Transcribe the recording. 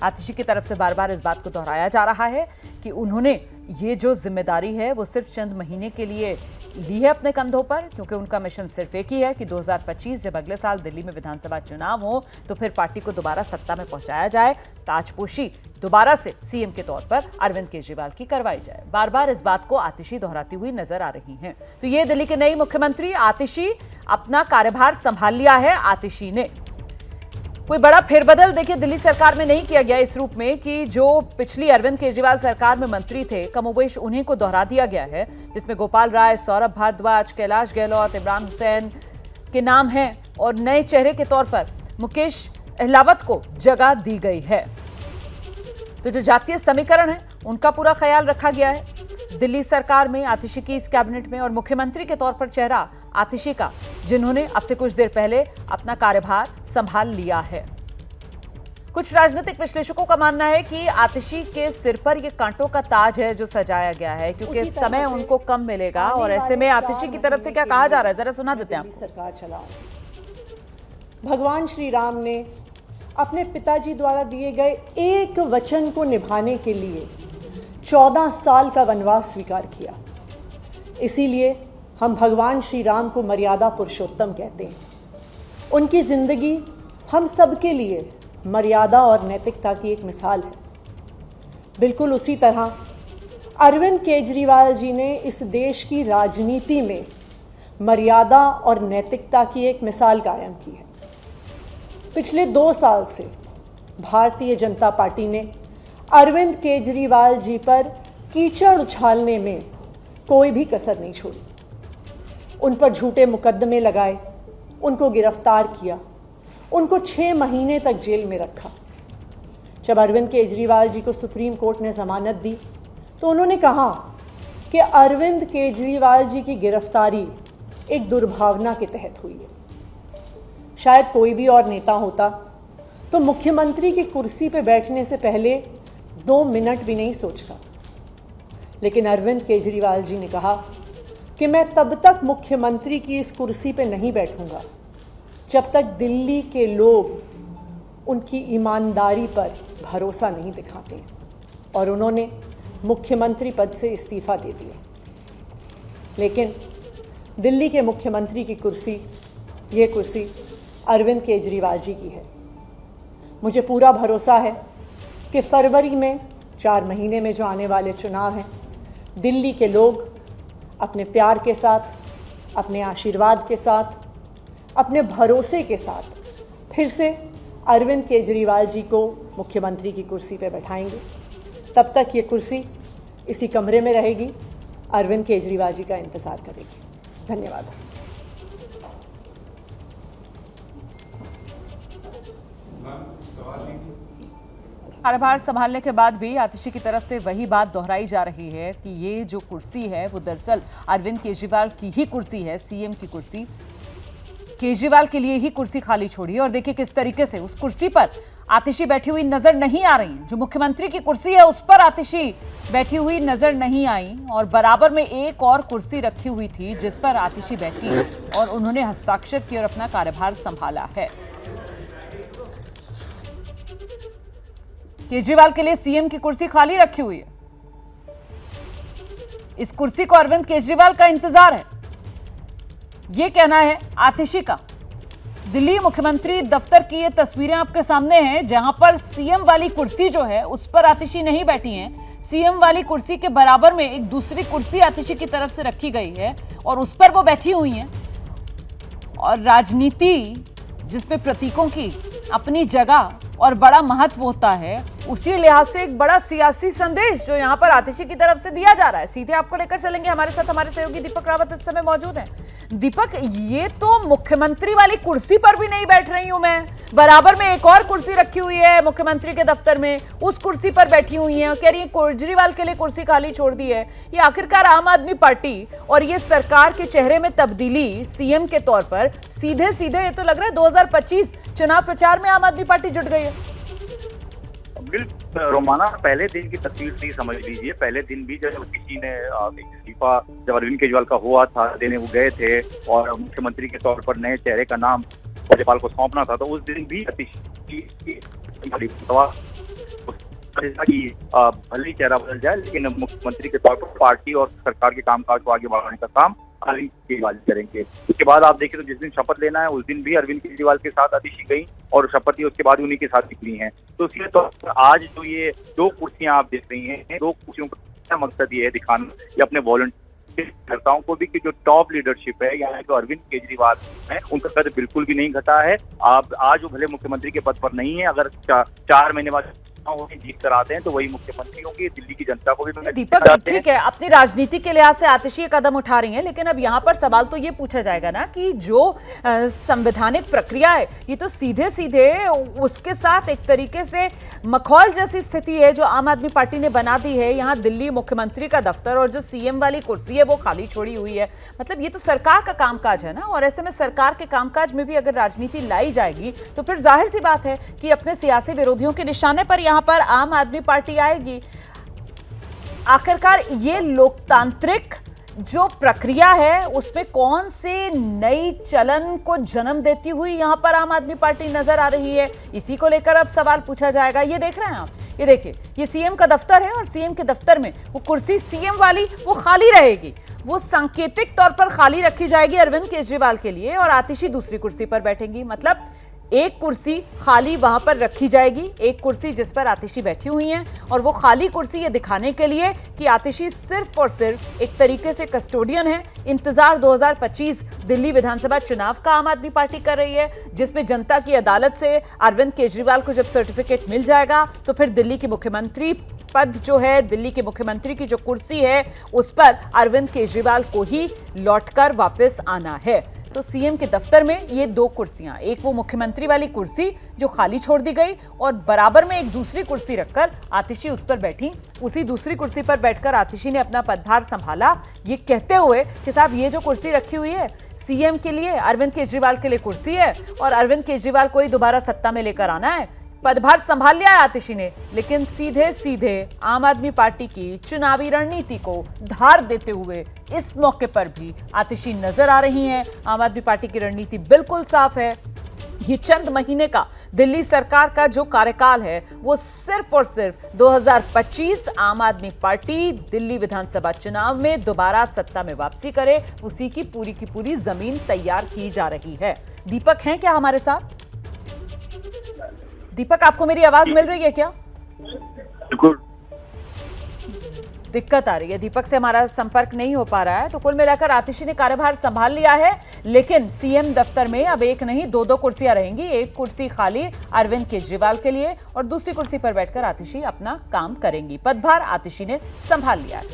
आतिशी की तरफ से बार बार इस बात को दोहराया जा रहा है कि उन्होंने ये जो जिम्मेदारी है वो सिर्फ चंद महीने के लिए ली है अपने कंधों पर, क्योंकि उनका मिशन सिर्फ एक ही है कि 2025 जब अगले साल दिल्ली में विधानसभा चुनाव हो तो फिर पार्टी को दोबारा सत्ता में पहुंचाया जाए, ताजपोशी दोबारा से सीएम के तौर पर अरविंद केजरीवाल की करवाई जाए। बार बार इस बात को आतिशी दोहराती हुई नजर आ रही हैं। तो ये दिल्ली के नई मुख्यमंत्री आतिशी, अपना कार्यभार संभाल लिया है आतिशी ने। कोई बड़ा फेरबदल देखिए दिल्ली सरकार में नहीं किया गया इस रूप में कि जो पिछली अरविंद केजरीवाल सरकार में मंत्री थे कमोबेश उन्हीं को दोहरा दिया गया है, जिसमें गोपाल राय, सौरभ भारद्वाज, कैलाश गहलोत, इमरान हुसैन के नाम हैं और नए चेहरे के तौर पर मुकेश अहलावत को जगह दी गई है। तो जो जातीय समीकरण है उनका पूरा ख्याल रखा गया है दिल्ली सरकार में, आतिशी की इस कैबिनेट में, और मुख्यमंत्री के तौर पर चेहरा आतिशी का, जिन्होंने अब से कुछ देर पहले अपना कार्यभार संभाल लिया है। कुछ राजनीतिक विश्लेषकों का मानना है कि आतिशी के सिर पर यह कांटों का ताज है जो सजाया गया है, क्योंकि समय उनको कम मिलेगा और ऐसे में आतिशी की तरफ से क्या कहा जा रहा है, जरा सुना देते हैं। सरकार चलाओ। भगवान श्री राम ने अपने पिताजी द्वारा दिए गए एक वचन को निभाने के लिए 14 साल का वनवास स्वीकार किया। इसीलिए हम भगवान श्री राम को मर्यादा पुरुषोत्तम कहते हैं। उनकी जिंदगी हम सबके लिए मर्यादा और नैतिकता की एक मिसाल है। बिल्कुल उसी तरह अरविंद केजरीवाल जी ने इस देश की राजनीति में मर्यादा और नैतिकता की एक मिसाल कायम की है। पिछले 2 साल से भारतीय जनता पार्टी ने अरविंद केजरीवाल जी पर कीचड़ उछालने में कोई भी कसर नहीं छोड़ी। उन पर झूठे मुकदमे लगाए, उनको गिरफ्तार किया, उनको 6 महीने तक जेल में रखा। जब अरविंद केजरीवाल जी को सुप्रीम कोर्ट ने जमानत दी तो उन्होंने कहा कि अरविंद केजरीवाल जी की गिरफ्तारी एक दुर्भावना के तहत हुई है। शायद कोई भी और नेता होता तो मुख्यमंत्री की कुर्सी पर बैठने से पहले 2 मिनट भी नहीं सोचता, लेकिन अरविंद केजरीवाल जी ने कहा कि मैं तब तक मुख्यमंत्री की इस कुर्सी पे नहीं बैठूंगा जब तक दिल्ली के लोग उनकी ईमानदारी पर भरोसा नहीं दिखाते, और उन्होंने मुख्यमंत्री पद से इस्तीफा दे दिया। लेकिन दिल्ली के मुख्यमंत्री की कुर्सी, ये कुर्सी अरविंद केजरीवाल जी की है। मुझे पूरा भरोसा है कि फरवरी में 4 महीने में जो आने वाले चुनाव हैं, दिल्ली के लोग अपने प्यार के साथ, अपने आशीर्वाद के साथ, अपने भरोसे के साथ फिर से अरविंद केजरीवाल जी को मुख्यमंत्री की कुर्सी पर बैठाएंगे। तब तक ये कुर्सी इसी कमरे में रहेगी, अरविंद केजरीवाल जी का इंतज़ार करेगी। धन्यवाद। कार्यभार संभालने के बाद भी आतिशी की तरफ से वही बात दोहराई जा रही है कि ये जो कुर्सी है वो दरअसल अरविंद केजरीवाल की ही कुर्सी है, सीएम की कुर्सी। केजरीवाल के लिए ही कुर्सी खाली छोड़ी, और देखिए किस तरीके से उस कुर्सी पर आतिशी बैठी हुई नजर नहीं आ रही। जो मुख्यमंत्री की कुर्सी है उस पर आतिशी बैठी हुई नजर नहीं आई, और बराबर में एक और कुर्सी रखी हुई थी जिस पर आतिशी बैठी और उन्होंने हस्ताक्षर किए और अपना कार्यभार संभाला है। केजरीवाल के लिए सीएम की कुर्सी खाली रखी हुई है। इस कुर्सी को अरविंद केजरीवाल का इंतजार है, यह कहना है आतिशी का। दिल्ली मुख्यमंत्री दफ्तर की ये तस्वीरें आपके सामने हैं, जहां पर सीएम वाली कुर्सी जो है उस पर आतिशी नहीं बैठी हैं। सीएम वाली कुर्सी के बराबर में एक दूसरी कुर्सी आतिशी की तरफ से रखी गई है और उस पर वो बैठी हुई हैं। और राजनीति जिसमें प्रतीकों की अपनी जगह और बड़ा महत्व होता है, उसी लिहाज से एक बड़ा सियासी संदेश जो यहां पर आतिशी की तरफ से दिया जा रहा है। सीधे आपको लेकर चलेंगे, हमारे साथ हमारे सहयोगी दीपक रावत इस समय मौजूद हैं। दीपक, ये तो मुख्यमंत्री वाली कुर्सी पर भी नहीं बैठ रही हूं मैं, बराबर में एक और कुर्सी रखी हुई है मुख्यमंत्री के दफ्तर में, उस कुर्सी पर बैठी हुई है और कह रही है केजरीवाल के लिए कुर्सी खाली छोड़ दी है। ये आखिरकार आम आदमी पार्टी और ये सरकार के चेहरे में तब्दीली सीएम के तौर पर सीधे सीधे ये तो लग रहा है 2025 चुनाव प्रचार में आम आदमी पार्टी जुट गई है। रोमाना, पहले दिन की तस्वीर थी, समझ लीजिए। पहले दिन भी जब किसी ने इस्तीफा जब अरविंद केजरीवाल का हुआ था देने वो गए थे और मुख्यमंत्री के तौर पर नए चेहरे का नाम राज्यपाल को सौंपना था, तो उस दिन भी कि भले ही चेहरा बदल जाए, लेकिन मुख्यमंत्री के तौर पर पार्टी और सरकार के कामकाज को आगे बढ़ाने का काम अरविंद केजरीवाल करेंगे। उसके बाद आप देखिए तो जिस दिन शपथ लेना है उस दिन भी अरविंद केजरीवाल के साथ आतिशी गई और शपथ ली, उसके बाद उन्हीं के साथ निकली हैं। तो इसलिए तो आज जो ये 2 कुर्सियां आप देख रही हैं, 2 कुर्सियों का मकसद ये है दिखाना ये अपने वॉलंटियर्स को भी कि जो टॉप लीडरशिप है यहाँ जो अरविंद केजरीवाल है उनका कद बिल्कुल भी नहीं घटा है। आप आज वो भले मुख्यमंत्री के पद पर नहीं है, अगर 4 महीने बाद जीत कर आते हैं तो वही मुख्यमंत्री होंगे, दिल्ली की जनता को भी। दीपक ठीक है, अपनी राजनीति के लिहाज से आतिशी ये कदम उठा रही हैं, लेकिन अब यहाँ पर सवाल तो ये पूछा जाएगा ना कि जो संवैधानिक प्रक्रिया है ये तो सीधे सीधे उसके साथ एक तरीके से मखौल जैसी स्थिति है जो आम आदमी पार्टी ने बना दी है। यहाँ दिल्ली मुख्यमंत्री का दफ्तर और जो सीएम वाली कुर्सी है वो खाली छोड़ी हुई है। मतलब ये तो सरकार का कामकाज है ना, और ऐसे में सरकार के कामकाज में भी अगर राजनीति लाई जाएगी तो फिर जाहिर सी बात है कि अपने सियासी विरोधियों के निशाने पर यहाँ पर आम आदमी पार्टी आएगी। आखिरकार ये लोकतांत्रिक जो प्रक्रिया है उसमें कौन से नई चलन को जन्म देती हुई यहां पर आम आदमी पार्टी नजर आ रही है, इसी को लेकर अब सवाल पूछा जाएगा। ये देख रहे हैं आप, ये देखिए, ये सीएम का दफ्तर है और सीएम के दफ्तर में वो कुर्सी सीएम वाली वो खाली रहेगी, वो सांकेतिक तौर पर खाली रखी जाएगी अरविंद केजरीवाल के लिए, और आतिशी दूसरी कुर्सी पर बैठेंगी। मतलब एक कुर्सी खाली वहां पर रखी जाएगी, एक कुर्सी जिस पर आतिशी बैठी हुई हैं, और वो खाली कुर्सी ये दिखाने के लिए कि आतिशी सिर्फ और सिर्फ एक तरीके से कस्टोडियन है। इंतजार 2025 दिल्ली विधानसभा चुनाव का आम आदमी पार्टी कर रही है, जिसमें जनता की अदालत से अरविंद केजरीवाल को जब सर्टिफिकेट मिल जाएगा तो फिर दिल्ली की मुख्यमंत्री पद जो है, दिल्ली के मुख्यमंत्री की जो कुर्सी है उस पर अरविंद केजरीवाल को ही लौटकर वापस आना है। तो सीएम के दफ्तर में ये 2 कुर्सियां, एक वो मुख्यमंत्री वाली कुर्सी जो खाली छोड़ दी गई और बराबर में एक दूसरी कुर्सी रखकर आतिशी उस पर बैठी। उसी दूसरी कुर्सी पर बैठकर आतिशी ने अपना पदभार संभाला, ये कहते हुए कि साहब ये जो कुर्सी रखी हुई है सीएम के लिए, अरविंद केजरीवाल के लिए कुर्सी है और अरविंद केजरीवाल को ही दोबारा सत्ता में लेकर आना है। पदभार संभाल लिया है आतिशी ने, लेकिन सीधे सीधे आम आदमी पार्टी की चुनावी रणनीति को धार देते हुए इस मौके पर भी आतिशी नजर आ रही हैं। आम आदमी पार्टी की रणनीति बिल्कुल साफ है। ये चंद महीने का दिल्ली सरकार का जो कार्यकाल है वो सिर्फ और सिर्फ 2025 आम आदमी पार्टी दिल्ली विधानसभा चुनाव में दोबारा सत्ता में वापसी करे, उसी की पूरी जमीन तैयार की जा रही है। दीपक हैं क्या हमारे साथ? दीपक, आपको मेरी आवाज मिल रही है क्या? बिल्कुल दिक्कत आ रही है, दीपक से हमारा संपर्क नहीं हो पा रहा है। तो कुल मिलाकर आतिशी ने कार्यभार संभाल लिया है, लेकिन सीएम दफ्तर में अब एक नहीं 2 कुर्सियां रहेंगी। एक कुर्सी खाली अरविंद केजरीवाल के लिए और दूसरी कुर्सी पर बैठकर आतिशी अपना काम करेंगी। पदभार आतिशी ने संभाल लिया है।